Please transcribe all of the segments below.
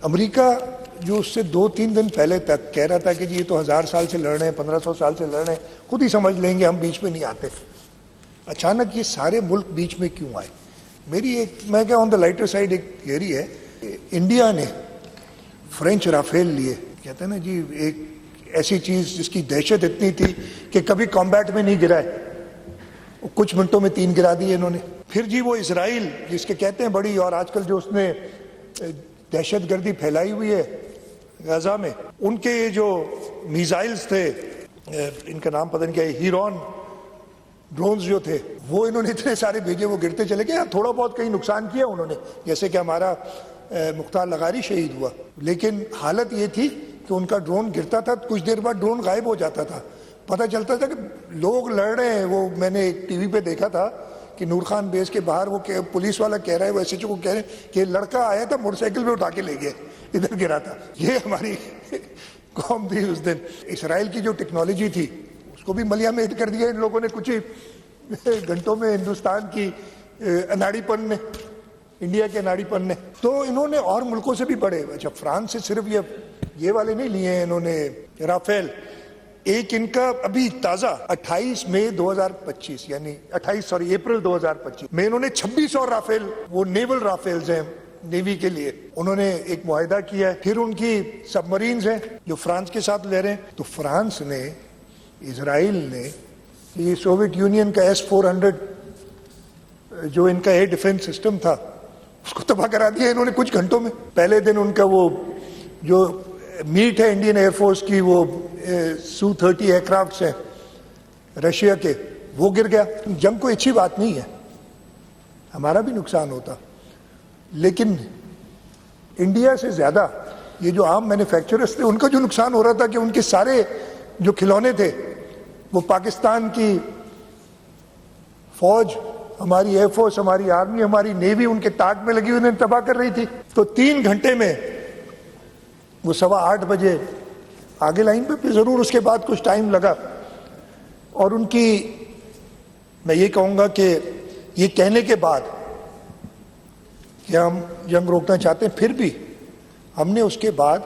امریکہ جو اس سے 2-3 دن پہلے تک کہہ رہا تھا کہ جی یہ تو 1000 سال سے لڑ رہے ہیں، 1500 سال سے لڑ رہے ہیں، خود ہی سمجھ لیں گے، ہم بیچ میں نہیں آتے، اچانک یہ سارے ملک بیچ میں کیوں آئے؟ میری میں کہ آن دا لائٹر سائڈ ایک تھیوری ہے، انڈیا نے فرینچ رافیل لیے، کہتے ہیں نا جی ایک ایسی چیز جس کی دہشت اتنی تھی کہ کبھی کمبیٹ میں نہیں گرائے، کچھ منٹوں میں 3 گرا دیے انہوں نے۔ پھر جی وہ اسرائیل جس کے کہتے ہیں بڑی، اور آج کل جو اس نے دہشت گردی پھیلائی ہوئی ہے غزہ میں، ان کے یہ جو میزائلز تھے، ان کا نام پتہ نہیں کیا ہے، ہیرون ڈرونز جو تھے، وہ انہوں نے اتنے سارے بھیجے، وہ گرتے چلے گئے۔ تھوڑا بہت کہیں نقصان کیا انہوں نے، جیسے کہ ہمارا مختار لغاری شہید ہوا، لیکن حالت یہ تھی کہ ان کا ڈرون گرتا تھا، کچھ دیر بعد ڈرون غائب ہو جاتا تھا، پتہ چلتا تھا کہ لوگ لڑ رہے ہیں۔ وہ میں نے ایک ٹی وی پہ دیکھا تھا کہ نور خان بیس کے باہر وہ پولیس والا کہہ رہا ہے، وہ ایس ایچ او کو کہہ رہے ہیں کہ لڑکا آیا تھا موٹر سائیکل پہ اٹھا کے لے گیا، ادھر گرا تھا۔ یہ ہماری قوم تھی اس دن۔ اسرائیل کی جو ٹیکنالوجی تھی اس کو بھی ملیا میں کر دیا ان لوگوں نے کچھ ہی گھنٹوں میں، ہندوستان کی اناڑی پن نے، انڈیا کے اناڑی پن نے۔ تو انہوں نے اور ملکوں سے بھی بڑے، اچھا فرانس سے صرف یہ والے نہیں لیے ہیں انہوں نے رافیل۔ ایک ان کا ابھی تازہ 28 مئی 2025 یعنی اپریل 2025 میں انہوں نے 26 اور رافیل، وہ نیول رافیلز ہیں نیوی کے لیے، انہوں نے ایک معاہدہ کیا ہے۔ پھر ان کی سب مرینز ہیں جو فرانس کے ساتھ لے رہے ہیں۔ تو فرانس نے، اسرائیل نے، یہ سوویت یونین کا S-400 جو ان کا ایئر ڈیفنس سسٹم تھا اس کو تباہ کرا دیا انہوں نے کچھ گھنٹوں میں۔ پہلے دن ان کا وہ جو میٹ ہے انڈین ایئر فورس کی، وہ Su-30 ایئر کرافٹس ہیں رشیا کے، وہ گر گیا۔ جنگ کوئی اچھی بات نہیں ہے، ہمارا بھی نقصان ہوتا، لیکن انڈیا سے زیادہ یہ جو عام مینوفیکچررز تھے ان کا جو نقصان ہو رہا تھا کہ ان کے سارے جو کھلونے تھے وہ پاکستان کی فوج، ہماری ایئر فورس، ہماری آرمی، ہماری نیوی ان کے تاک میں لگی ہوئی انہیں تباہ کر رہی تھی۔ تو 3 گھنٹے میں وہ 8:15 بجے آگے لائن پہ ضرور اس کے بعد کچھ ٹائم لگا، اور ان کی میں یہ کہوں گا کہ یہ کہنے کے بعد کہ ہم جنگ روکنا چاہتے ہیں، پھر بھی ہم نے اس کے بعد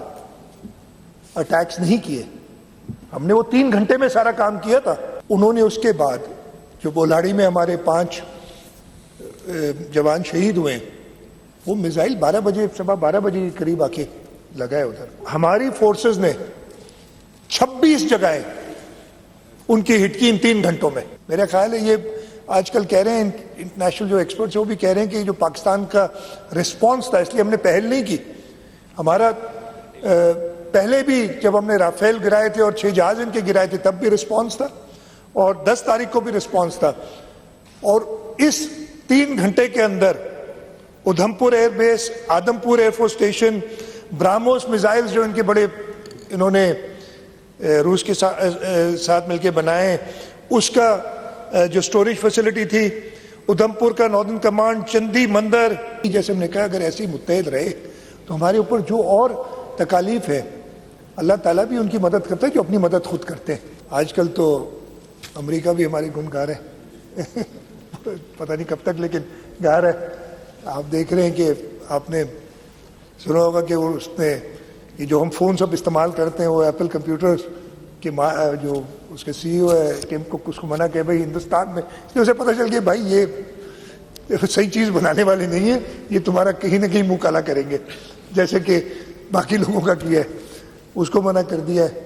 اٹیکس نہیں کیے، ہم نے وہ 3 گھنٹے میں سارا کام کیا تھا۔ انہوں نے اس کے بعد جو بولاڑی میں ہمارے 5 جوان شہید ہوئے ہیں، وہ میزائل 12 بجے کے قریب آ کے لگائے ادھر۔ ہماری فورسز نے 26 جگہیں ان کی ہٹ کی ان 3 گھنٹوں میں۔ میرا خیال ہے یہ آج کل کہہ رہے ہیں انٹرنیشنل جو ایکسپرٹس ہیں وہ بھی کہہ رہے ہیں کہ جو پاکستان کا رسپانس تھا، اس لیے ہم نے پہل نہیں کی، ہمارا پہلے بھی جب ہم نے رافیل گرائے تھے اور 6 جہاز ان کے گرائے تھے تب بھی رسپانس تھا، اور 10 تاریخ کو بھی رسپانس تھا۔ اور اس 3 گھنٹے کے اندر Udhampur air base, Adampur air force station, BrahMos missiles جو ان کے بڑے انہوں نے روس کے ساتھ مل کے بنائے، اس کا جو سٹوریج فیسلٹی تھی، ادھمپور کا ناردرن کمانڈ، چندی مندر، جیسے ہم نے کہا اگر ایسے ہی متحد رہے تو ہمارے اوپر جو اور تکالیف ہے اللہ تعالیٰ بھی ان کی مدد کرتا ہے جو اپنی مدد خود کرتے ہیں۔ آج کل تو امریکہ بھی ہماری گن گار ہے پتہ نہیں کب تک، لیکن گار ہے۔ آپ دیکھ رہے ہیں کہ آپ نے سنا ہوگا کہ وہ اس نے یہ جو ہم فون سب استعمال کرتے ہیں وہ ایپل کمپیوٹرز کے جو اس کے سی ای او ہے ٹیم کوک، اس کو منع کہ بھائی ہندوستان میں، اسے پتہ چل گیا بھائی یہ صحیح چیز بنانے والے نہیں ہیں، یہ تمہارا کہیں نہ کہیں منہ کالا کریں گے، جیسے کہ باقی لوگوں کا کیا ہے، اس کو منع کر دیا ہے۔